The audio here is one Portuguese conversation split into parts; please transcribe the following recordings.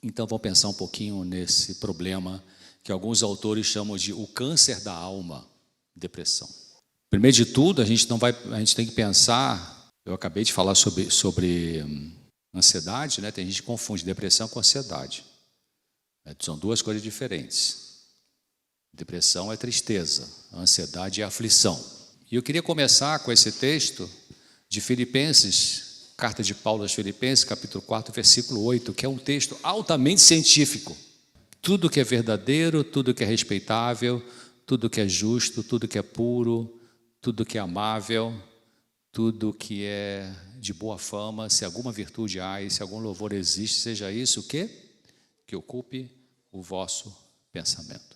Então vamos pensar um pouquinho nesse problema que alguns autores chamam de o câncer da alma, depressão. Primeiro de tudo, a gente tem que pensar, eu acabei de falar sobre ansiedade, né? Tem gente que confunde depressão com ansiedade. São duas coisas diferentes. Depressão é tristeza, ansiedade é aflição. E eu queria começar com esse texto de Filipenses, carta de Paulo aos Filipenses, capítulo 4, versículo 8, que é um texto altamente científico. Tudo que é verdadeiro, tudo que é respeitável, tudo que é justo, tudo que é puro, tudo que é amável, tudo que é de boa fama, se alguma virtude há e se algum louvor existe, seja isso o quê? Que ocupe o vosso pensamento.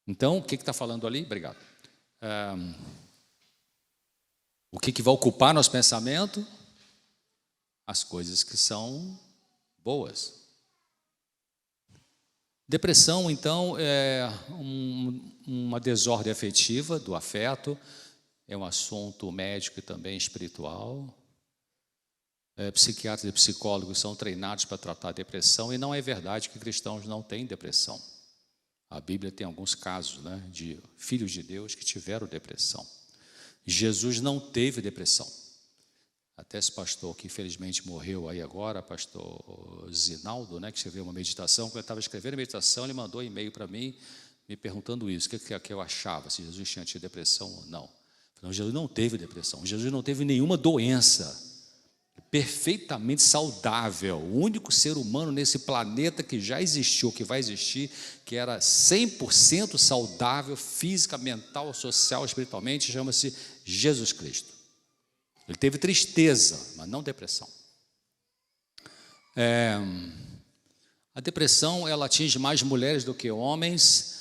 Então, o que está falando ali? Obrigado. O que vai ocupar nosso pensamento? As coisas que são boas. Depressão, então, é uma desordem afetiva do afeto, é um assunto médico e também espiritual. Psiquiatras e psicólogos são treinados para tratar a depressão, e não é verdade que cristãos não têm depressão. A Bíblia tem alguns casos, né, de filhos de Deus que tiveram depressão. Jesus não teve depressão. Até esse pastor que infelizmente morreu aí agora, pastor Zinaldo, né, que escreveu uma meditação, quando eu estava escrevendo a meditação, ele mandou um e-mail para mim, me perguntando isso, o que eu achava, se Jesus tinha tido depressão ou não. Não, Jesus não teve depressão, Jesus não teve nenhuma doença, perfeitamente saudável, o único ser humano nesse planeta que já existiu, que vai existir, que era 100% saudável, física, mental, social, espiritualmente, chama-se Jesus Cristo. Ele teve tristeza, mas não depressão. A depressão, ela atinge mais mulheres do que homens.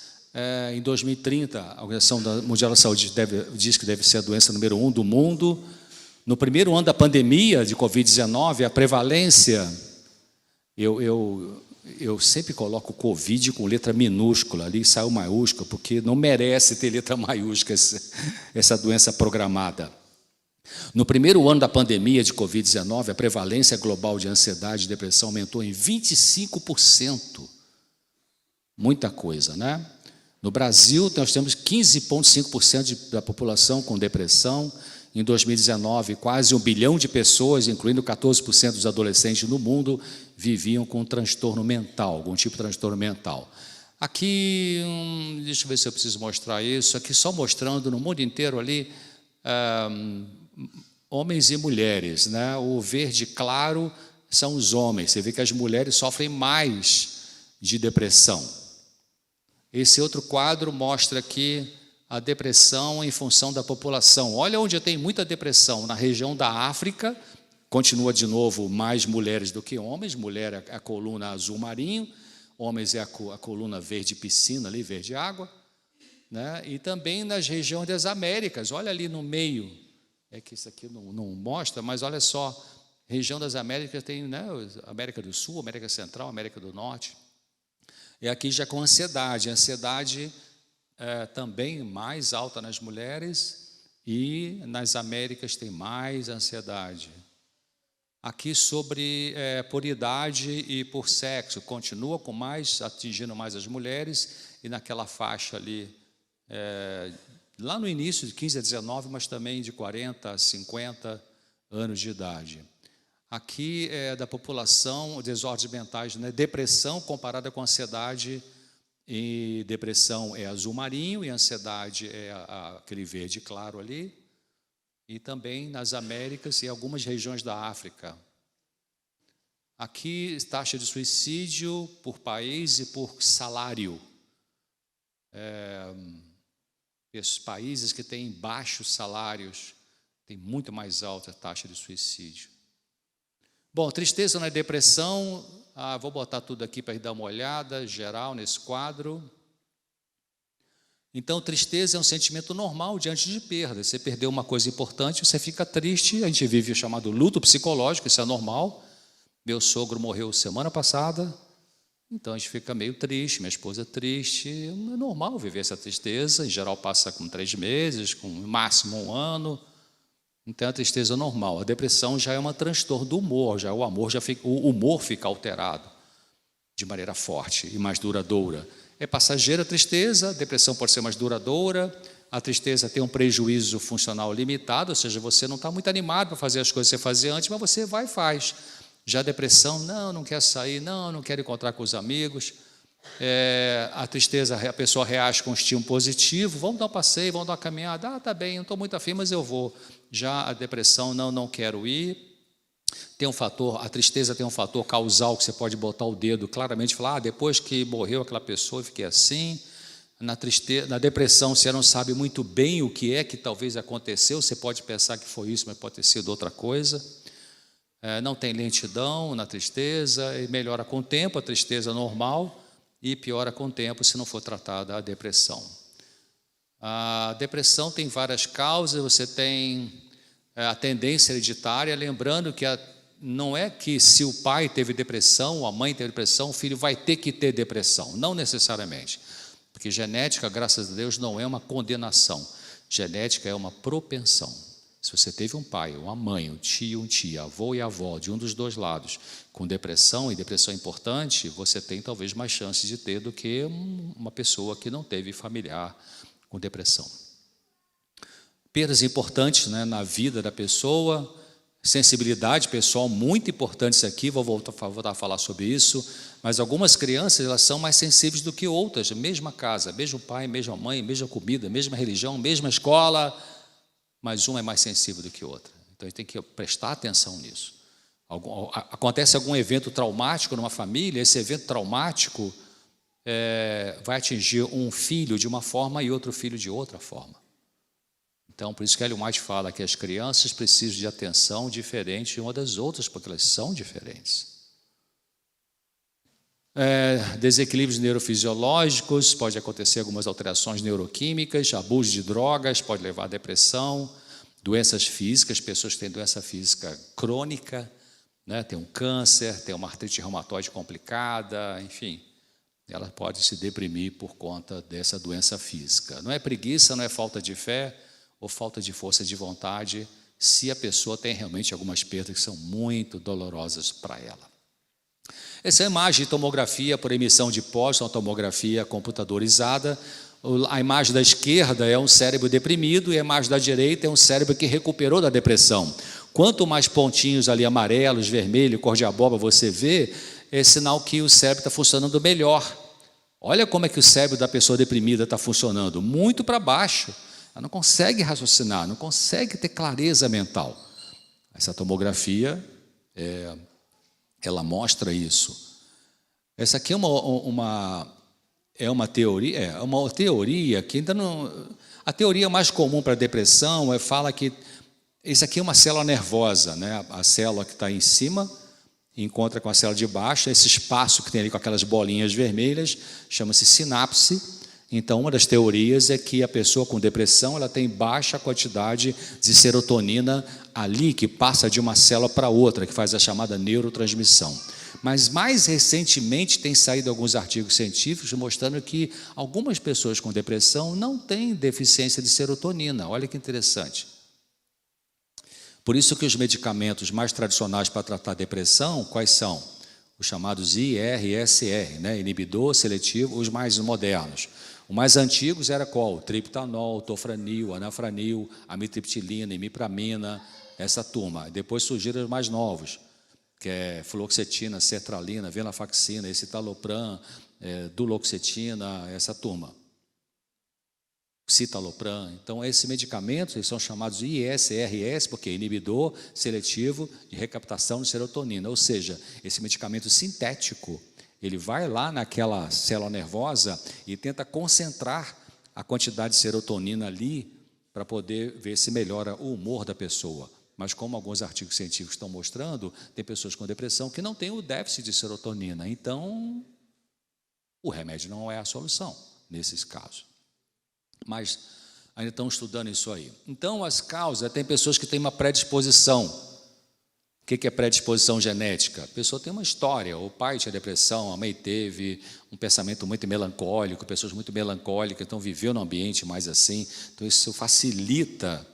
Em 2030, a Organização Mundial da Saúde diz que deve ser a doença número 1 do mundo. No primeiro ano da pandemia de Covid-19, a prevalência, eu sempre coloco Covid com letra minúscula, ali saiu maiúscula, porque não merece ter letra maiúscula essa doença programada. No primeiro ano da pandemia de Covid-19, a prevalência global de ansiedade e depressão aumentou em 25%. Muita coisa, né? No Brasil, nós temos 15,5% da população com depressão. Em 2019, quase 1 bilhão de pessoas, incluindo 14% dos adolescentes no mundo, viviam com transtorno mental, algum tipo de transtorno mental. Aqui, deixa eu ver se eu preciso mostrar isso, aqui só mostrando no mundo inteiro ali, homens e mulheres, né? O verde claro são os homens, você vê que as mulheres sofrem mais de depressão. Esse outro quadro mostra aqui a depressão em função da população. Olha onde tem muita depressão, na região da África, continua de novo mais mulheres do que homens, mulher é a coluna azul marinho, homens é a coluna verde piscina, ali, verde água, né? E também nas regiões das Américas, olha ali no meio, é que isso aqui não mostra, mas olha só, região das Américas tem, né, América do Sul, América Central, América do Norte, e aqui já com ansiedade, também mais alta nas mulheres, e nas Américas tem mais ansiedade. Aqui sobre por idade e por sexo, continua com mais, atingindo mais as mulheres, e naquela faixa ali, lá no início de 15 a 19, mas também de 40 a 50 anos de idade. Aqui é da população, desordens mentais, né? Depressão comparada com ansiedade, e depressão é azul marinho e ansiedade é aquele verde claro ali, e também nas Américas e algumas regiões da África. Aqui taxa de suicídio por país e por salário. Esses países que têm baixos salários têm muito mais alta taxa de suicídio. Bom, tristeza não é depressão. Vou botar tudo aqui para dar uma olhada geral nesse quadro. Então, tristeza é um sentimento normal diante de perda. Você perdeu uma coisa importante, você fica triste. A gente vive o chamado luto psicológico, isso é normal. Meu sogro morreu semana passada, então a gente fica meio triste, minha esposa triste. É normal viver essa tristeza, em geral passa com 3 meses, com no máximo 1 ano, Então é a tristeza normal. A depressão já é um transtorno do humor, já o humor fica alterado de maneira forte e mais duradoura. É passageira a tristeza, a depressão pode ser mais duradoura, a tristeza tem um prejuízo funcional limitado, ou seja, você não está muito animado para fazer as coisas que você fazia antes, mas você vai e faz. Já a depressão, não quer sair, não quero encontrar com os amigos. A tristeza, a pessoa reage com um estímulo positivo, vamos dar um passeio, vamos dar uma caminhada, tá bem, não estou muito afim, mas eu vou. Já a depressão, não quero ir. A tristeza tem um fator causal que você pode botar o dedo claramente e falar, depois que morreu aquela pessoa eu fiquei assim. Na depressão você não sabe muito bem o que é que talvez aconteceu, você pode pensar que foi isso, mas pode ter sido outra coisa. Não tem lentidão na tristeza, e melhora com o tempo, a tristeza normal, e piora com o tempo se não for tratada a depressão. A depressão tem várias causas, você tem a tendência hereditária, lembrando que não é que se o pai teve depressão, a mãe teve depressão, o filho vai ter que ter depressão, não necessariamente, porque genética, graças a Deus, não é uma condenação, genética é uma propensão. Se você teve um pai, uma mãe, um tio, avô e avó, de um dos dois lados, com depressão, e depressão importante, você tem talvez mais chances de ter do que uma pessoa que não teve familiar com depressão. Perdas importantes, né, na vida da pessoa, sensibilidade pessoal, muito importante isso aqui, vou voltar a falar sobre isso, mas algumas crianças elas são mais sensíveis do que outras, mesma casa, mesmo pai, mesma mãe, mesma comida, mesma religião, mesma escola, mas uma é mais sensível do que outra. Então a gente tem que prestar atenção nisso. Acontece algum evento traumático numa família, esse evento traumático vai atingir um filho de uma forma e outro filho de outra forma. Então, por isso que Ellen White fala que as crianças precisam de atenção diferente de uma das outras, porque elas são diferentes. Desequilíbrios neurofisiológicos, pode acontecer algumas alterações neuroquímicas, abuso de drogas pode levar à depressão, doenças físicas, pessoas que têm doença física crônica, né, tem um câncer, tem uma artrite reumatoide complicada, enfim, ela pode se deprimir por conta dessa doença física. Não é preguiça, não é falta de fé ou falta de força de vontade, se a pessoa tem realmente algumas perdas que são muito dolorosas para ela. Essa é a imagem de tomografia por emissão de pós, uma tomografia computadorizada. A imagem da esquerda é um cérebro deprimido e a imagem da direita é um cérebro que recuperou da depressão. Quanto mais pontinhos ali amarelos, vermelho, cor de abóbora você vê, é sinal que o cérebro está funcionando melhor. Olha como é que o cérebro da pessoa deprimida está funcionando, muito para baixo. Ela não consegue raciocinar, não consegue ter clareza mental. Essa tomografia, ela mostra isso. Essa aqui é uma teoria que ainda não... A teoria mais comum para a depressão fala que isso aqui é uma célula nervosa, né? A célula que está em cima encontra com a célula de baixo, esse espaço que tem ali com aquelas bolinhas vermelhas, chama-se sinapse. Então, uma das teorias é que a pessoa com depressão ela tem baixa quantidade de serotonina ali, que passa de uma célula para outra, que faz a chamada neurotransmissão. Mas, mais recentemente, tem saído alguns artigos científicos mostrando que algumas pessoas com depressão não têm deficiência de serotonina. Olha que interessante. Por isso que os medicamentos mais tradicionais para tratar a depressão, quais são? Os chamados IRSR, né? Inibidor seletivo, os mais modernos. Os mais antigos era qual? Triptanol, tofranil, anafranil, amitriptilina, imipramina, essa turma. Depois surgiram os mais novos, que é fluoxetina, sertralina, venlafaxina, escitalopram, duloxetina, essa turma. Citalopram. Então, esses medicamentos eles são chamados ISRS, porque é inibidor seletivo de recaptação de serotonina. Ou seja, esse medicamento sintético, ele vai lá naquela célula nervosa e tenta concentrar a quantidade de serotonina ali para poder ver se melhora o humor da pessoa. Mas como alguns artigos científicos estão mostrando, tem pessoas com depressão que não têm o déficit de serotonina. Então, o remédio não é a solução nesses casos. Mas ainda estão estudando isso aí. Então, as causas, tem pessoas que têm uma predisposição. O que é predisposição genética? A pessoa tem uma história, o pai tinha depressão, a mãe teve um pensamento muito melancólico, pessoas muito melancólicas, então viveu num ambiente mais assim, então isso facilita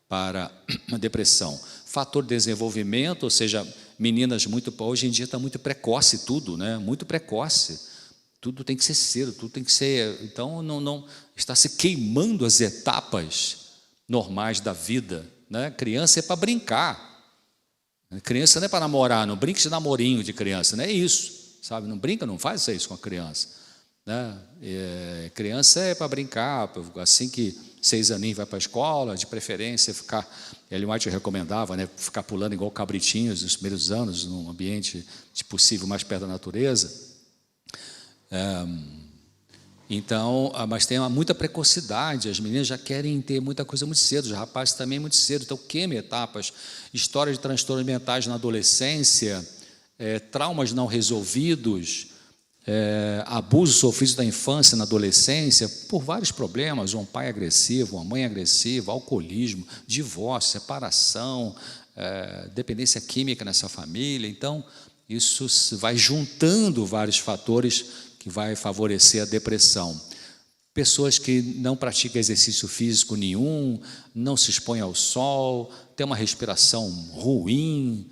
para a depressão. Fator de desenvolvimento, ou seja, meninas hoje em dia está muito precoce tudo, né? Muito precoce. Tudo tem que ser cedo, tudo tem que ser. Então, não está se queimando as etapas normais da vida, né? Criança é para brincar. Criança não é para namorar, não brinque de namorinho de criança, não é isso, sabe? Não brinca, não faz isso com a criança, né? Criança é para brincar, assim que 6 aninhos vai para a escola, de preferência ficar, Ellen White recomendava, né? Ficar pulando igual cabritinhos nos primeiros anos, num ambiente, se possível, mais perto da natureza. Então, mas tem muita precocidade, as meninas já querem ter muita coisa muito cedo, os rapazes também muito cedo, então queima etapas, história de transtornos mentais na adolescência, traumas não resolvidos, abuso sofrido da infância na adolescência, por vários problemas, um pai agressivo, uma mãe agressiva, alcoolismo, divórcio, separação, dependência química nessa família. Então, isso vai juntando vários fatores que vai favorecer a depressão. Pessoas que não praticam exercício físico nenhum, não se expõem ao sol, têm uma respiração ruim,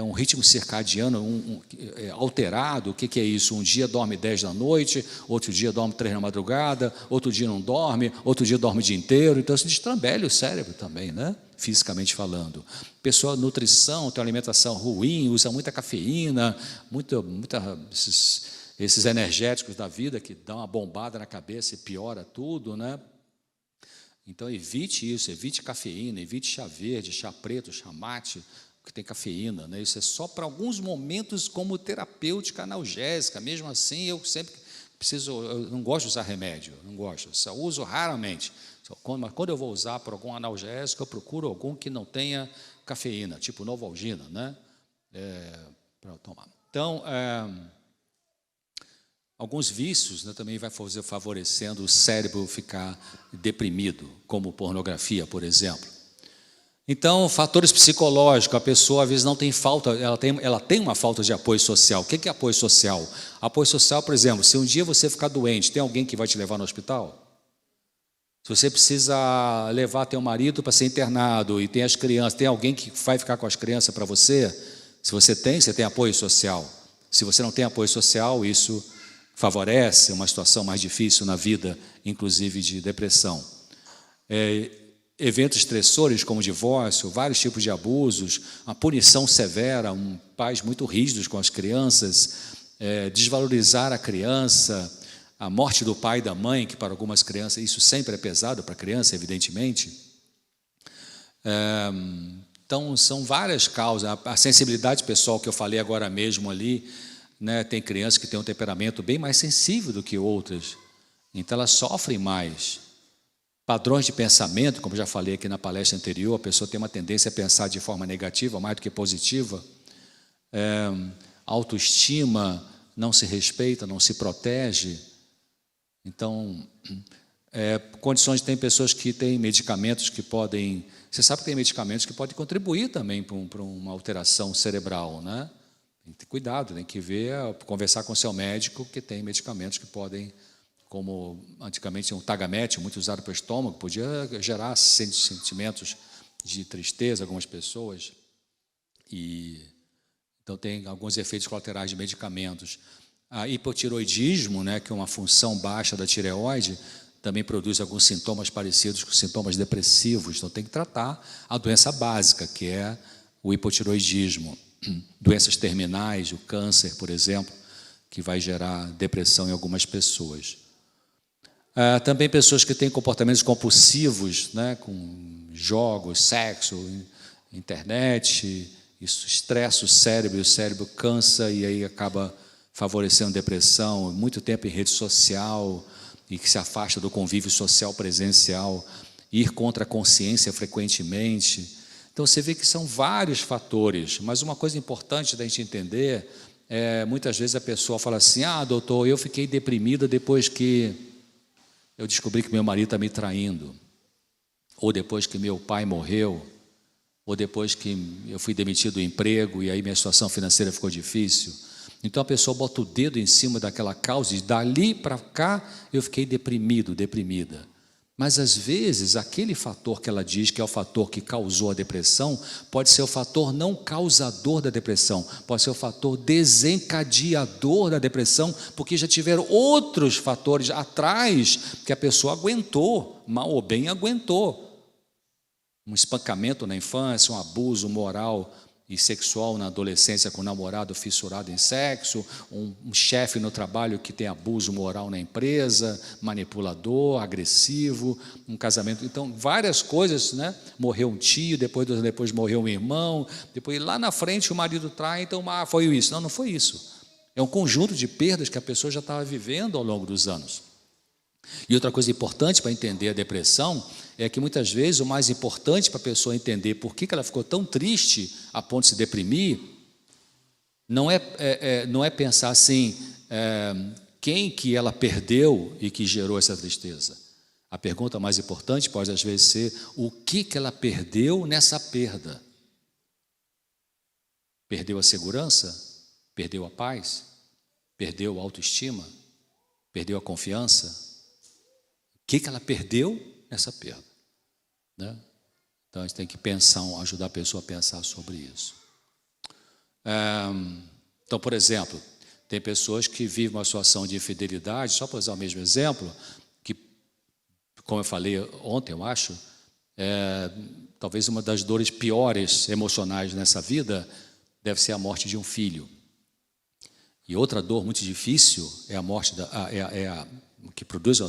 um ritmo circadiano alterado. O que é isso? Um dia dorme 10 da noite, outro dia dorme 3 da madrugada, outro dia não dorme, outro dia dorme o dia inteiro. Então, isso destrambelha o cérebro também, né? Fisicamente falando. Pessoa, nutrição, tem uma alimentação ruim, usa muita cafeína, esses energéticos da vida que dão uma bombada na cabeça e piora tudo, né? Então, evite isso, evite cafeína, evite chá verde, chá preto, chá mate, que tem cafeína, né? Isso é só para alguns momentos como terapêutica analgésica. Mesmo assim, eu sempre eu não gosto de usar remédio, não gosto, só uso raramente. Mas quando eu vou usar para algum analgésico, eu procuro algum que não tenha cafeína, tipo Novalgina, né? Para tomar. Então, alguns vícios, né, também vai favorecendo o cérebro ficar deprimido, como pornografia, por exemplo. Então, fatores psicológicos, a pessoa às vezes não tem falta, ela tem uma falta de apoio social. O que é apoio social? Apoio social, por exemplo, se um dia você ficar doente, tem alguém que vai te levar no hospital? Se você precisa levar teu marido para ser internado e tem as crianças, tem alguém que vai ficar com as crianças para você? Se você tem apoio social. Se você não tem apoio social, isso favorece uma situação mais difícil na vida, inclusive de depressão. Eventos estressores como divórcio, vários tipos de abusos, a punição severa, pais muito rígidos com as crianças, desvalorizar a criança, a morte do pai e da mãe, que para algumas crianças, isso sempre é pesado para a criança, evidentemente. Então, são várias causas. A sensibilidade pessoal que eu falei agora mesmo ali, né, tem crianças que têm um temperamento bem mais sensível do que outras, então elas sofrem mais. Padrões de pensamento, como já falei aqui na palestra anterior, a pessoa tem uma tendência a pensar de forma negativa mais do que positiva. Autoestima, não se respeita, não se protege. Então, tem pessoas que têm medicamentos que podem... Você sabe que tem medicamentos que podem contribuir também para uma alteração cerebral, né? Tem que ter cuidado, tem que conversar com o seu médico, que tem medicamentos que podem... Como antigamente um Tagamet, muito usado para o estômago, podia gerar sentimentos de tristeza em algumas pessoas. Então, tem alguns efeitos colaterais de medicamentos. A hipotiroidismo, né, que é uma função baixa da tireoide, também produz alguns sintomas parecidos com sintomas depressivos. Então, tem que tratar a doença básica, que é o hipotiroidismo. Doenças terminais, o câncer, por exemplo, que vai gerar depressão em algumas pessoas. Também pessoas que têm comportamentos compulsivos, né, com jogos, sexo, internet, isso estressa o cérebro cansa e aí acaba favorecendo depressão, muito tempo em rede social e que se afasta do convívio social presencial, ir contra a consciência frequentemente. Então, você vê que são vários fatores, mas uma coisa importante da gente entender muitas vezes a pessoa fala assim, doutor, eu fiquei deprimida depois que eu descobri que meu marido está me traindo, ou depois que meu pai morreu, ou depois que eu fui demitido do emprego e aí minha situação financeira ficou difícil. Então a pessoa bota o dedo em cima daquela causa e dali para cá eu fiquei deprimido, deprimida. Mas, às vezes, aquele fator que ela diz que é o fator que causou a depressão, pode ser o fator não causador da depressão, pode ser o fator desencadeador da depressão, porque já tiveram outros fatores atrás que a pessoa aguentou, mal ou bem aguentou. Um espancamento na infância, um abuso moral e sexual na adolescência com um namorado fissurado em sexo, um chefe no trabalho que tem abuso moral na empresa, manipulador, agressivo, um casamento. Então, várias coisas, né? Morreu um tio, depois morreu um irmão, depois lá na frente o marido trai, então foi isso. Não foi isso. É um conjunto de perdas que a pessoa já estava vivendo ao longo dos anos. E outra coisa importante para entender a depressão é que muitas vezes o mais importante para a pessoa entender por que ela ficou tão triste a ponto de se deprimir, não é pensar assim, quem que ela perdeu e que gerou essa tristeza. A pergunta mais importante pode às vezes ser, o que ela perdeu nessa perda? Perdeu a segurança? Perdeu a paz? Perdeu a autoestima? Perdeu a confiança? O que ela perdeu nessa perda, né? Então a gente tem que pensar, ajudar a pessoa a pensar sobre isso. Então, por exemplo, tem pessoas que vivem uma situação de infidelidade, só para usar o mesmo exemplo, que, como eu falei ontem, eu acho, talvez uma das dores piores emocionais nessa vida deve ser a morte de um filho. E outra dor muito difícil é a morte que produz a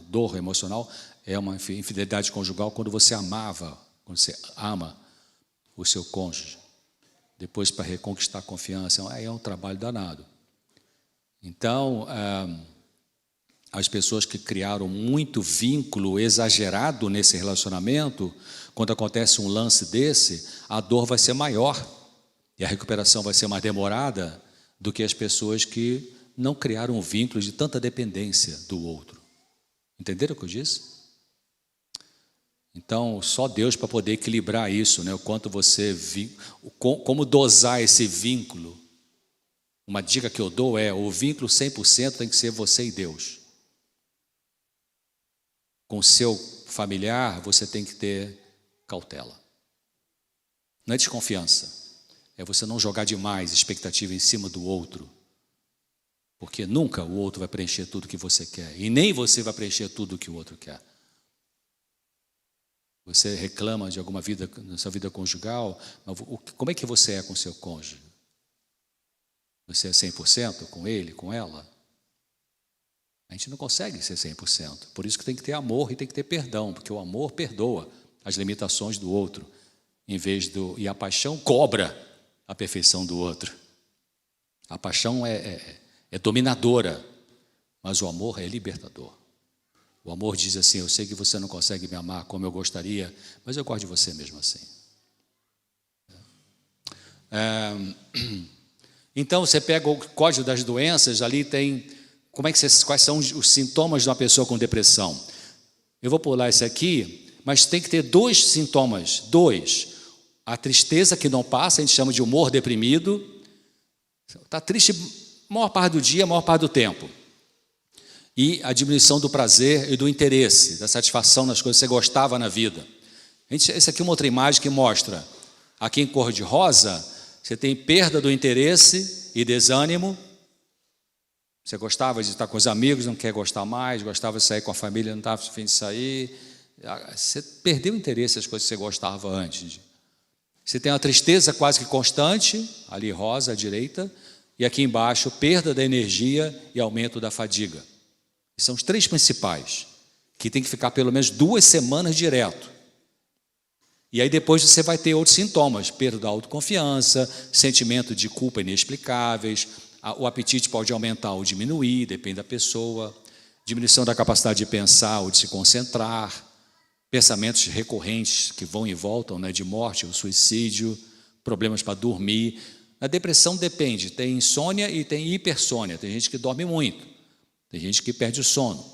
dor emocional, é uma infidelidade conjugal quando você ama o seu cônjuge. Depois, para reconquistar a confiança, é um trabalho danado. Então, as pessoas que criaram muito vínculo exagerado nesse relacionamento, quando acontece um lance desse, a dor vai ser maior e a recuperação vai ser mais demorada do que as pessoas que não criaram um vínculo de tanta dependência do outro. Entenderam o que eu disse? Então, só Deus para poder equilibrar isso, né? O quanto como dosar esse vínculo. Uma dica que eu dou é, o vínculo 100% tem que ser você e Deus. Com o seu familiar, você tem que ter cautela. Não é desconfiança. É você não jogar demais expectativa em cima do outro. Porque nunca o outro vai preencher tudo que você quer. E nem você vai preencher tudo que o outro quer. Você reclama de alguma vida, na sua vida conjugal, como é que você é com o seu cônjuge? Você é 100% com ele, com ela? A gente não consegue ser 100%. Por isso que tem que ter amor e tem que ter perdão, porque o amor perdoa as limitações do outro, e a paixão cobra a perfeição do outro. A paixão é dominadora, mas o amor é libertador. O amor diz assim, eu sei que você não consegue me amar como eu gostaria, mas eu gosto de você mesmo assim. Então, você pega o Código das Doenças, ali tem quais são os sintomas de uma pessoa com depressão. Eu vou pular esse aqui, mas tem que ter 2 sintomas. 2. A tristeza que não passa, a gente chama de humor deprimido. Está triste a maior parte do dia, a maior parte do tempo. E a diminuição do prazer e do interesse, da satisfação nas coisas que você gostava na vida. Essa aqui é uma outra imagem que mostra, aqui em cor de rosa, você tem perda do interesse e desânimo. Você gostava de estar com os amigos, não quer gostar mais, gostava de sair com a família, não estava a fim de sair. Você perdeu o interesse nas coisas que você gostava antes. Você tem uma tristeza quase que constante, ali rosa à direita, e aqui embaixo, perda da energia e aumento da fadiga. São os 3 principais, que tem que ficar pelo menos 2 semanas direto. E aí depois você vai ter outros sintomas, perda da autoconfiança, sentimento de culpa inexplicáveis, o apetite pode aumentar ou diminuir, depende da pessoa, diminuição da capacidade de pensar ou de se concentrar, pensamentos recorrentes que vão e voltam, né, de morte ou suicídio, problemas para dormir. A depressão depende, tem insônia e tem hipersônia, tem gente que dorme muito. Tem gente que perde o sono.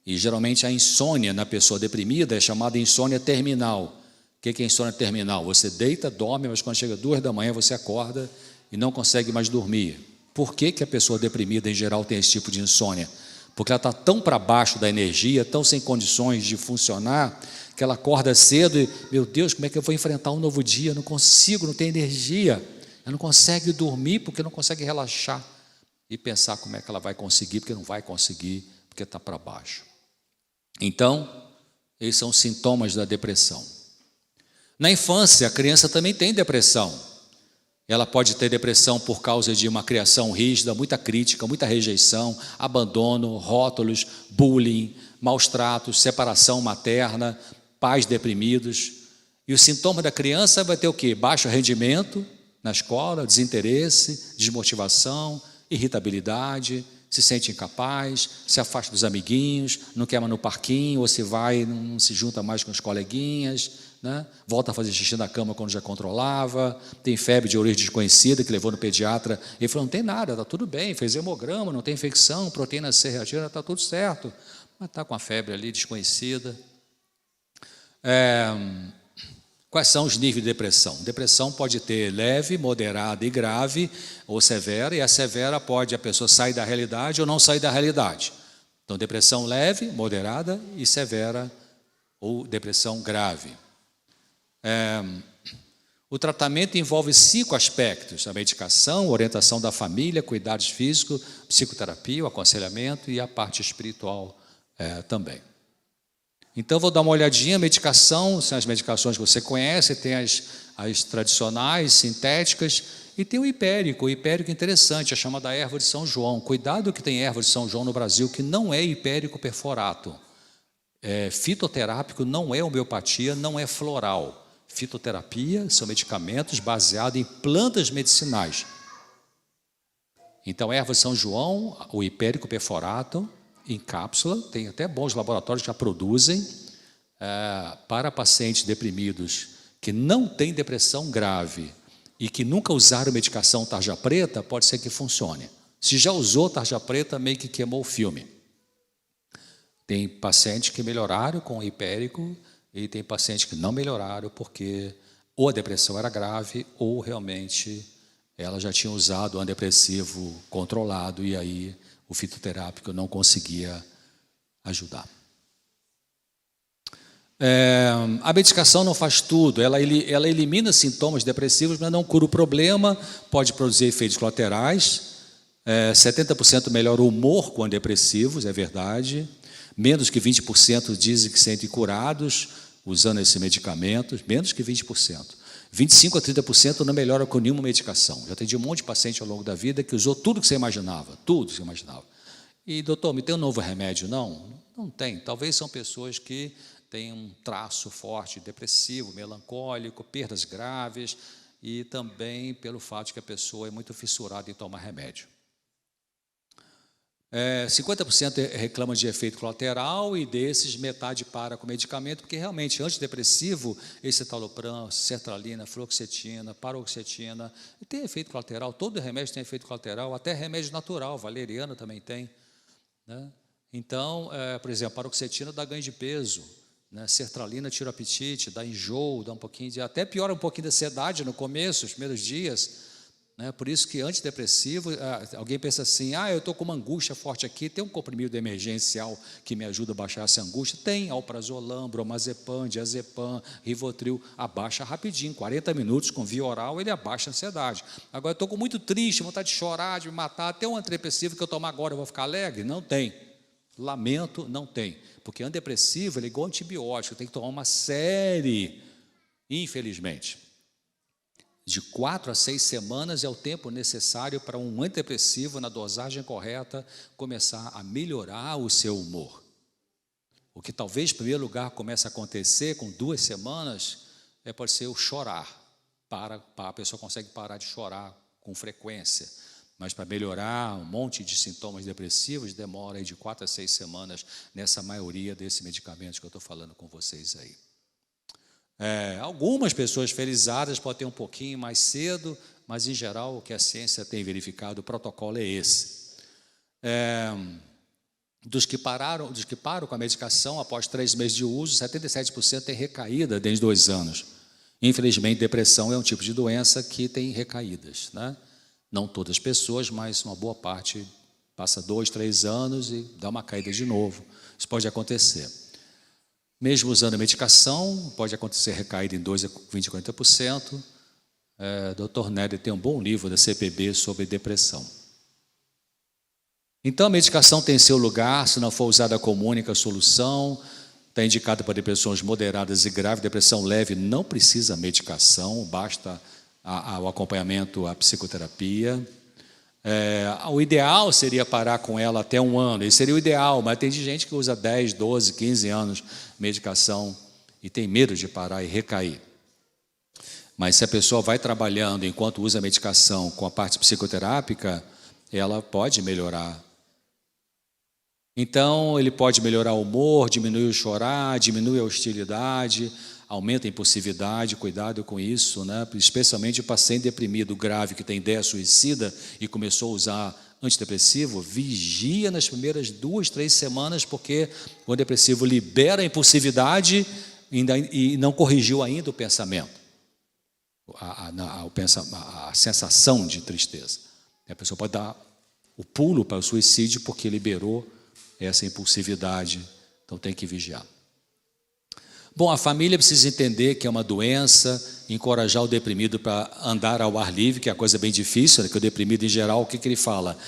E geralmente a insônia na pessoa deprimida é chamada insônia terminal. O que é insônia terminal? Você deita, dorme, mas quando chega 2 da manhã você acorda e não consegue mais dormir. Por que a pessoa deprimida em geral tem esse tipo de insônia? porque ela está tão para baixo da energia, tão sem condições de funcionar, que ela acorda cedo e, meu Deus, como é que eu vou enfrentar um novo dia? Eu não consigo, não tenho energia. Ela não consegue dormir porque não consegue relaxar e pensar como é que ela vai conseguir, porque não vai conseguir, porque está para baixo. Então, esses são os sintomas da depressão. Na infância, a criança também tem depressão. Ela pode ter depressão por causa de uma criação rígida, muita crítica, muita rejeição, abandono, rótulos, bullying, maus tratos, separação materna, pais deprimidos. E o sintoma da criança vai ter o quê? Baixo rendimento na escola, desinteresse, desmotivação, irritabilidade, se sente incapaz, se afasta dos amiguinhos, não quer mais no parquinho, ou se vai, não se junta mais com os coleguinhas, né? Volta a fazer xixi na cama quando já controlava, tem febre de origem desconhecida, que levou no pediatra, ele falou, não tem nada, está tudo bem, fez hemograma, não tem infecção, proteína C reativa, está tudo certo, mas está com a febre ali desconhecida. Quais são os níveis de depressão? Depressão pode ter leve, moderada e grave, ou severa, e a severa pode a pessoa sair da realidade ou não sair da realidade. Então, depressão leve, moderada e severa, ou depressão grave. O tratamento envolve 5 aspectos: a medicação, a orientação da família, cuidados físicos, psicoterapia, o aconselhamento e a parte espiritual também. Então, vou dar uma olhadinha. Medicação, são as medicações que você conhece, tem as tradicionais, sintéticas, e tem o hipérico. O hipérico interessante, é chamada erva de São João. Cuidado que tem erva de São João no Brasil, que não é hipérico perforato. Fitoterápico, não é homeopatia, não é floral. Fitoterapia são medicamentos baseados em plantas medicinais. Então, erva de São João, o hipérico perforato, em cápsula, tem até bons laboratórios que já produzem para pacientes deprimidos que não têm depressão grave e que nunca usaram medicação tarja preta, pode ser que funcione. Se já usou tarja preta, meio que queimou o filme. Tem pacientes que melhoraram com o hipérico e tem pacientes que não melhoraram porque ou a depressão era grave ou realmente ela já tinha usado um antidepressivo controlado e aí o fitoterápico não conseguia ajudar. A medicação não faz tudo, ela elimina sintomas depressivos, mas não cura o problema, pode produzir efeitos colaterais. 70% melhora o humor com antidepressivos, é verdade. Menos que 20% dizem que se sentem curados usando esse medicamento, menos que 20%. 25% a 30% não melhora com nenhuma medicação. Já atendi um monte de paciente ao longo da vida que usou tudo que você imaginava, tudo que você imaginava. E, doutor, me tem um novo remédio? Não, não tem. Talvez são pessoas que têm um traço forte depressivo, melancólico, perdas graves e também pelo fato de que a pessoa é muito fissurada em tomar remédio. 50% reclama de efeito colateral e desses metade para com medicamento, porque realmente antidepressivo, escitalopram, sertralina, fluoxetina, paroxetina, tem efeito colateral, todo remédio tem efeito colateral, até remédio natural, valeriana também tem, né? Então, por exemplo, paroxetina dá ganho de peso, né? Sertralina tira o apetite, dá enjoo, dá um pouquinho de, até piora um pouquinho da ansiedade no começo, os primeiros dias. Por isso que antidepressivo, alguém pensa assim, eu estou com uma angústia forte aqui, tem um comprimido emergencial que me ajuda a baixar essa angústia? Tem, alprazolam, bromazepam, diazepam, rivotril, abaixa rapidinho, 40 minutos com via oral, ele abaixa a ansiedade. Agora, estou com muito triste, vontade de chorar, de me matar, tem um antidepressivo que eu tomar agora, eu vou ficar alegre? Não tem, lamento, não tem, porque antidepressivo, ele é igual antibiótico, tem que tomar uma série, infelizmente. De 4 a 6 semanas é o tempo necessário para um antidepressivo, na dosagem correta, começar a melhorar o seu humor. O que talvez, em primeiro lugar, comece a acontecer com 2 semanas, pode ser o chorar. A pessoa consegue parar de chorar com frequência. Mas para melhorar um monte de sintomas depressivos, demora aí de 4 a 6 semanas nessa maioria desses medicamentos que eu estou falando com vocês aí. Algumas pessoas felizardas podem ter um pouquinho mais cedo, mas em geral o que a ciência tem verificado, o protocolo é esse. Dos que param com a medicação após 3 meses de uso, 77% tem recaída dentro de 2 anos. Infelizmente, depressão é um tipo de doença que tem recaídas, né? Não todas as pessoas, mas uma boa parte Passa 2, 3 anos e dá uma caída de novo. Isso pode acontecer. Mesmo usando a medicação, pode acontecer recaída em 2 a 20 a 40%. Dr. Nery tem um bom livro da CPB sobre depressão. Então, a medicação tem seu lugar, se não for usada como única solução, está indicada para depressões moderadas e graves. Depressão leve não precisa medicação, basta o acompanhamento, a psicoterapia. O ideal seria parar com ela até 1 ano, esse seria o ideal, mas tem gente que usa 10, 12, 15 anos medicação e tem medo de parar e recair. Mas se a pessoa vai trabalhando enquanto usa a medicação com a parte psicoterápica, ela pode melhorar. Então, ele pode melhorar o humor, diminuir o chorar, diminuir a hostilidade, aumenta a impulsividade, cuidado com isso, né? Especialmente o paciente deprimido grave que tem ideia suicida e começou a usar antidepressivo, vigia nas primeiras 2, 3 semanas, porque o depressivo libera a impulsividade e não corrigiu ainda o pensamento. A sensação de tristeza. A pessoa pode dar o pulo para o suicídio porque liberou essa impulsividade, então tem que vigiar. Bom, a família precisa entender que é uma doença, encorajar o deprimido para andar ao ar livre, que é uma coisa bem difícil, né? Que o deprimido em geral, o que ele fala?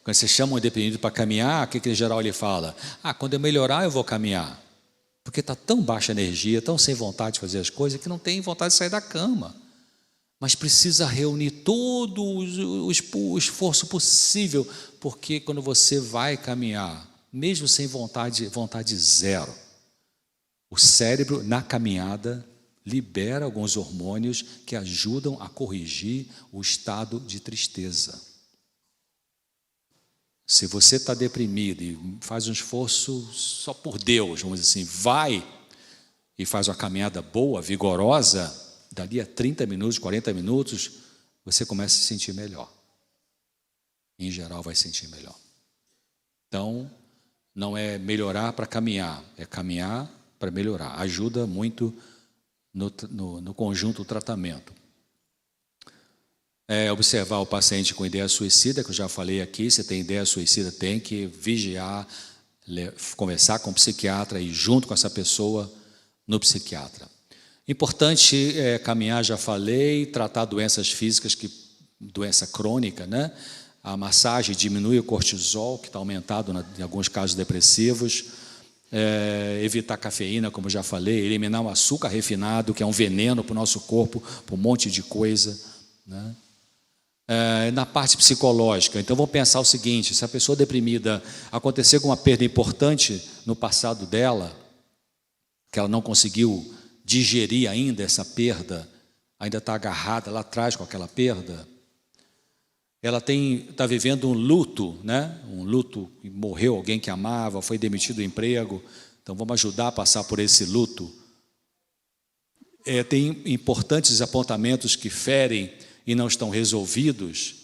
Quando você chama um deprimido para caminhar, o que em geral ele fala? Quando eu melhorar eu vou caminhar, porque está tão baixa energia, tão sem vontade de fazer as coisas, que não tem vontade de sair da cama. Mas precisa reunir todo o esforço possível, porque quando você vai caminhar, mesmo sem vontade zero, o cérebro, na caminhada, libera alguns hormônios que ajudam a corrigir o estado de tristeza. Se você está deprimido e faz um esforço só por Deus, vamos dizer assim, vai e faz uma caminhada boa, vigorosa, dali a 30 minutos, 40 minutos, você começa a se sentir melhor. Em geral, vai sentir melhor. Então, não é melhorar para caminhar, é caminhar para melhorar. Ajuda muito no conjunto do tratamento. Observar o paciente com ideia suicida, que eu já falei aqui, se tem ideia suicida, tem que vigiar, conversar com o psiquiatra e junto com essa pessoa no psiquiatra. Importante caminhar, já falei, tratar doenças físicas, doença crônica, né? A massagem diminui o cortisol, que está aumentado em alguns casos depressivos. Evitar cafeína, como já falei, eliminar o açúcar refinado, que é um veneno para o nosso corpo, para um monte de coisa, né? Na parte psicológica, então vamos pensar o seguinte: se a pessoa deprimida acontecer com uma perda importante no passado dela, que ela não conseguiu digerir ainda essa perda, ainda está agarrada lá atrás com aquela perda, ela está vivendo um luto, né? Um luto, morreu alguém que amava, foi demitido do emprego, então vamos ajudar a passar por esse luto. Tem importantes apontamentos que ferem e não estão resolvidos,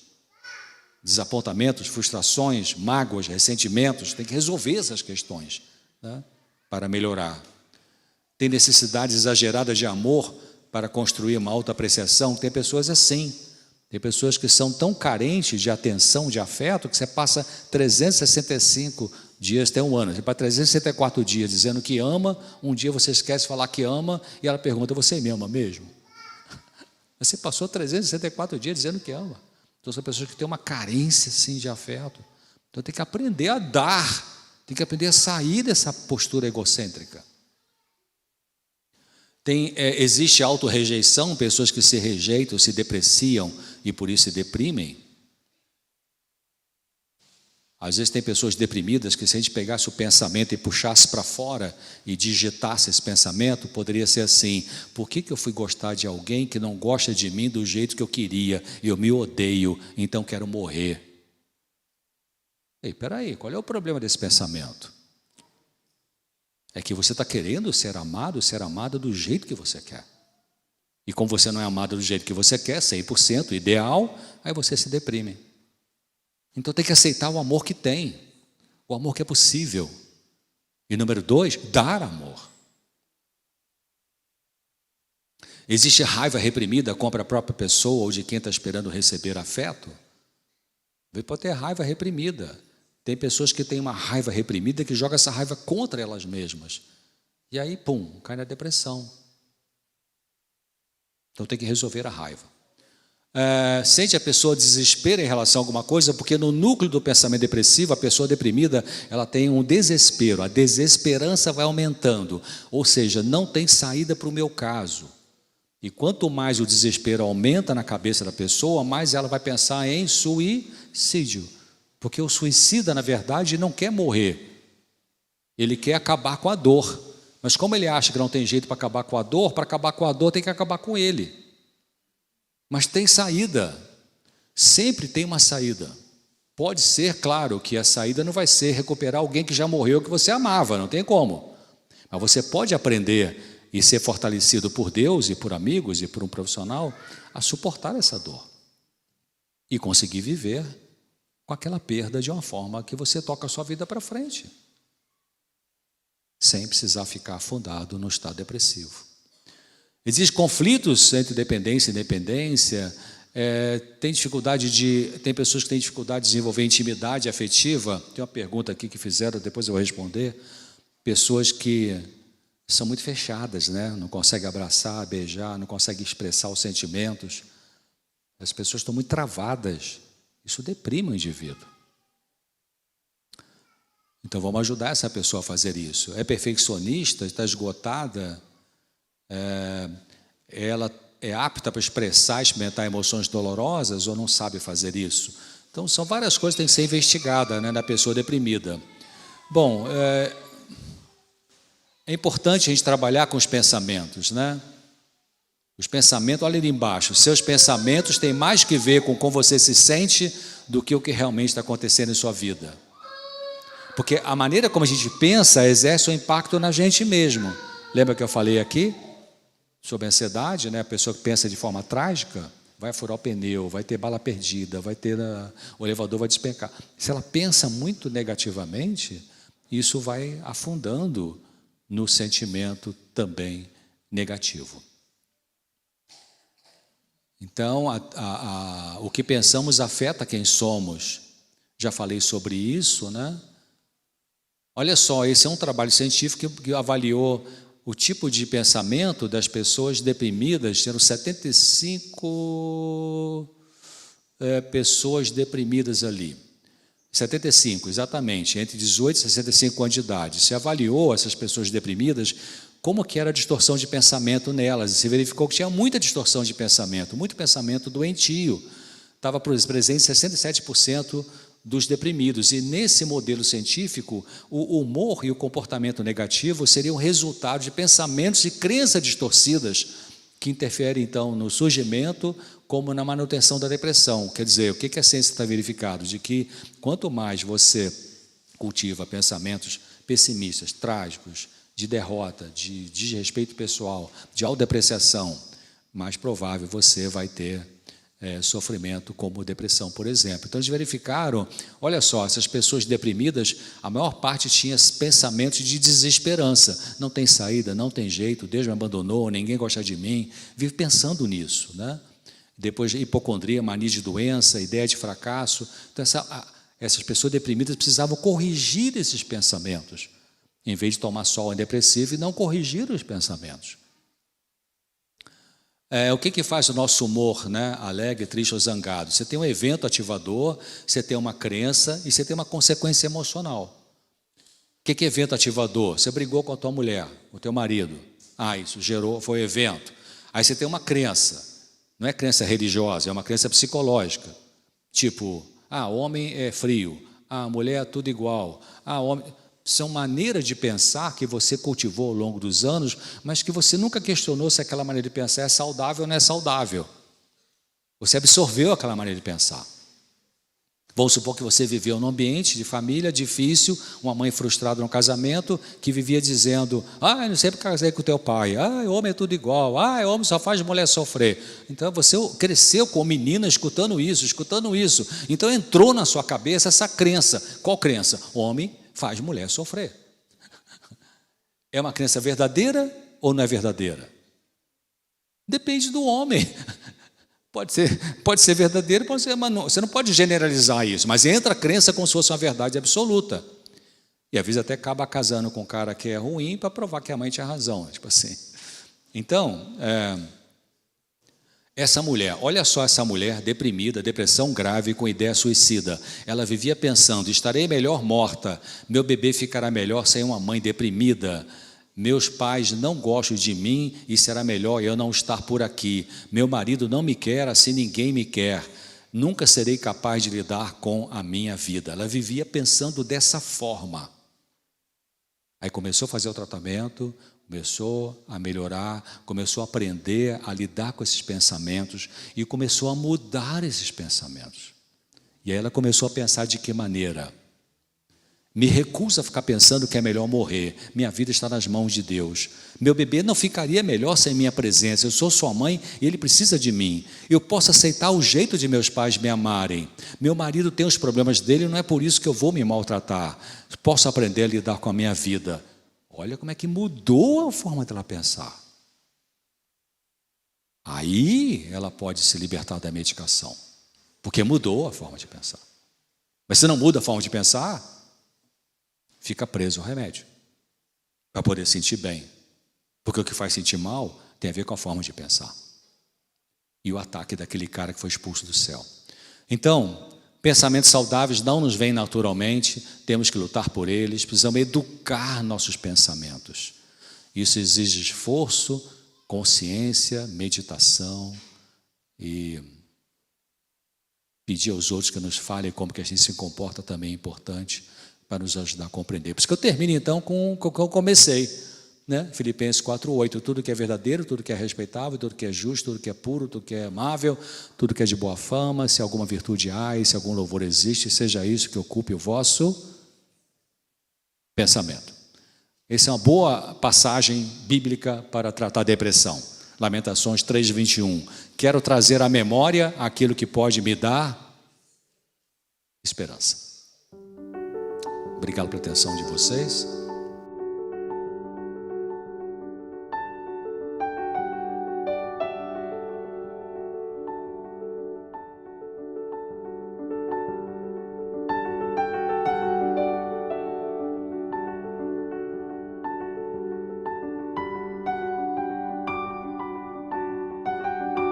desapontamentos, frustrações, mágoas, ressentimentos, tem que resolver essas questões, né? Para melhorar. Tem necessidades exageradas de amor para construir uma autoapreciação. Tem pessoas assim. Tem pessoas que são tão carentes de atenção, de afeto, que você passa 365 dias, até 1 ano. Você passa 364 dias dizendo que ama, um dia você esquece de falar que ama, e ela pergunta: você me ama mesmo? Você passou 364 dias dizendo que ama. Então são pessoas que têm uma carência assim, de afeto. Então tem que aprender a dar, tem que aprender a sair dessa postura egocêntrica. Existe autorrejeição, pessoas que se rejeitam, se depreciam e por isso se deprimem. Às vezes tem pessoas deprimidas que, se a gente pegasse o pensamento e puxasse para fora e digitasse esse pensamento, poderia ser assim: por que eu fui gostar de alguém que não gosta de mim do jeito que eu queria? Eu me odeio, então quero morrer. Espera aí, qual é o problema desse pensamento? É que você está querendo ser amada do jeito que você quer. E como você não é amada do jeito que você quer, 100% ideal, aí você se deprime. Então tem que aceitar o amor que tem, o amor que é possível. E número 2, dar amor. Existe raiva reprimida contra a própria pessoa ou de quem está esperando receber afeto? Pode ter raiva reprimida. Tem pessoas que têm uma raiva reprimida que jogam essa raiva contra elas mesmas. E aí, pum, cai na depressão. Então tem que resolver a raiva. Sente a pessoa desespero em relação a alguma coisa, porque no núcleo do pensamento depressivo, a pessoa deprimida, ela tem um desespero, a desesperança vai aumentando, ou seja, não tem saída para o meu caso. E quanto mais o desespero aumenta na cabeça da pessoa, mais ela vai pensar em suicídio, porque o suicida, na verdade, não quer morrer, ele quer acabar com a dor, mas como ele acha que não tem jeito para acabar com a dor tem que acabar com ele. Mas tem saída, sempre tem uma saída. Pode ser, claro, que a saída não vai ser recuperar alguém que já morreu, que você amava, não tem como. Mas você pode aprender e ser fortalecido por Deus e por amigos e por um profissional a suportar essa dor e conseguir viver com aquela perda de uma forma que você toca a sua vida para frente, sem precisar ficar afundado no estado depressivo. Existem conflitos entre dependência e independência, tem pessoas que têm dificuldade de desenvolver intimidade afetiva. Tem uma pergunta aqui que fizeram, depois eu vou responder. Pessoas que são muito fechadas, né? Não conseguem abraçar, beijar, não conseguem expressar os sentimentos. As pessoas estão muito travadas. Isso deprime o indivíduo. Então vamos ajudar essa pessoa a fazer isso. É perfeccionista, está esgotada, ela é apta para expressar, experimentar emoções dolorosas ou não sabe fazer isso? Então são várias coisas que têm que ser investigadas, né, na pessoa deprimida. Bom, é importante a gente trabalhar com os pensamentos, né? Os pensamentos, olha ali embaixo, seus pensamentos têm mais que ver com como você se sente do que o que realmente está acontecendo em sua vida. Porque a maneira como a gente pensa exerce um impacto na gente mesmo. Lembra que eu falei aqui sobre a ansiedade, né? A pessoa que pensa de forma trágica vai furar o pneu, vai ter bala perdida, o elevador vai despencar. Se ela pensa muito negativamente, isso vai afundando no sentimento também negativo. Então, o que pensamos afeta quem somos. Já falei sobre isso, né? Olha só, esse é um trabalho científico que avaliou o tipo de pensamento das pessoas deprimidas. Tinham 75 pessoas deprimidas ali. 75, exatamente, entre 18 e 65 anos de idade. Se avaliou essas pessoas deprimidas, como que era a distorção de pensamento nelas. E se verificou que tinha muita distorção de pensamento, muito pensamento doentio. Estava presente em 67% dos deprimidos. E nesse modelo científico, o humor e o comportamento negativo seriam resultado de pensamentos e crenças distorcidas que interferem, então, no surgimento como na manutenção da depressão. Quer dizer, o que a ciência está verificando? De que quanto mais você cultiva pensamentos pessimistas, trágicos, de derrota, de desrespeito pessoal, de autodepreciação, mais provável você vai ter sofrimento como depressão, por exemplo. Então, eles verificaram, olha só, essas pessoas deprimidas, a maior parte tinha pensamentos de desesperança. Não tem saída, não tem jeito, Deus me abandonou, ninguém gosta de mim. Vive pensando nisso, né? Depois, hipocondria, mania de doença, ideia de fracasso. Então, essas pessoas deprimidas precisavam corrigir esses pensamentos, em vez de tomar só o antidepressivo e não corrigir os pensamentos. O que faz o nosso humor, né? Alegre, triste ou zangado? Você tem um evento ativador, você tem uma crença e você tem uma consequência emocional. O que é evento ativador? Você brigou com a tua mulher, com o teu marido. Isso foi evento. Aí você tem uma crença. Não é crença religiosa, é uma crença psicológica. Tipo, homem é frio, mulher é tudo igual, homem... São maneiras de pensar que você cultivou ao longo dos anos, mas que você nunca questionou se aquela maneira de pensar é saudável ou não é saudável. Você absorveu aquela maneira de pensar. Vamos supor que você viveu num ambiente de família difícil, uma mãe frustrada no casamento, que vivia dizendo, não sempre casei com teu pai, homem é tudo igual, homem só faz mulher sofrer. Então você cresceu com menina escutando isso. Então entrou na sua cabeça essa crença. Qual crença? Homem faz mulher sofrer. É uma crença verdadeira ou não é verdadeira? Depende do homem. Pode ser verdadeiro, pode ser, mas não, você não pode generalizar isso, mas entra a crença como se fosse uma verdade absoluta. E às vezes até acaba casando com um cara que é ruim para provar que a mãe tinha razão, tipo assim. Então, essa mulher, olha só essa mulher deprimida, depressão grave, com ideia suicida. Ela vivia pensando, estarei melhor morta, meu bebê ficará melhor sem uma mãe deprimida. Meus pais não gostam de mim e será melhor eu não estar por aqui. Meu marido não me quer assim ninguém me quer. Nunca serei capaz de lidar com a minha vida. Ela vivia pensando dessa forma. Aí começou a fazer o tratamento, começou a melhorar, começou a aprender a lidar com esses pensamentos e começou a mudar esses pensamentos. E aí ela começou a pensar de que maneira? Me recuso a ficar pensando que é melhor morrer. Minha vida está nas mãos de Deus. Meu bebê não ficaria melhor sem minha presença. Eu sou sua mãe e ele precisa de mim. Eu posso aceitar o jeito de meus pais me amarem. Meu marido tem os problemas dele, não é por isso que eu vou me maltratar. Posso aprender a lidar com a minha vida. Olha como é que mudou a forma dela pensar. Aí ela pode se libertar da medicação, porque mudou a forma de pensar. Mas se não muda a forma de pensar, fica preso ao remédio, para poder sentir bem. Porque o que faz sentir mal tem a ver com a forma de pensar. E o ataque daquele cara que foi expulso do céu. Então, pensamentos saudáveis não nos vêm naturalmente, temos que lutar por eles, precisamos educar nossos pensamentos. Isso exige esforço, consciência, meditação e pedir aos outros que nos falem como que a gente se comporta também é importante para nos ajudar a compreender. Por isso que eu termino então com o que eu comecei, né? Filipenses 4:8, tudo que é verdadeiro, tudo que é respeitável, tudo que é justo, tudo que é puro, tudo que é amável, tudo que é de boa fama, se alguma virtude há e se algum louvor existe, seja isso que ocupe o vosso pensamento. Essa é uma boa passagem bíblica para tratar a depressão. Lamentações 3:21. Quero trazer à memória aquilo que pode me dar esperança. Obrigado pela atenção de vocês.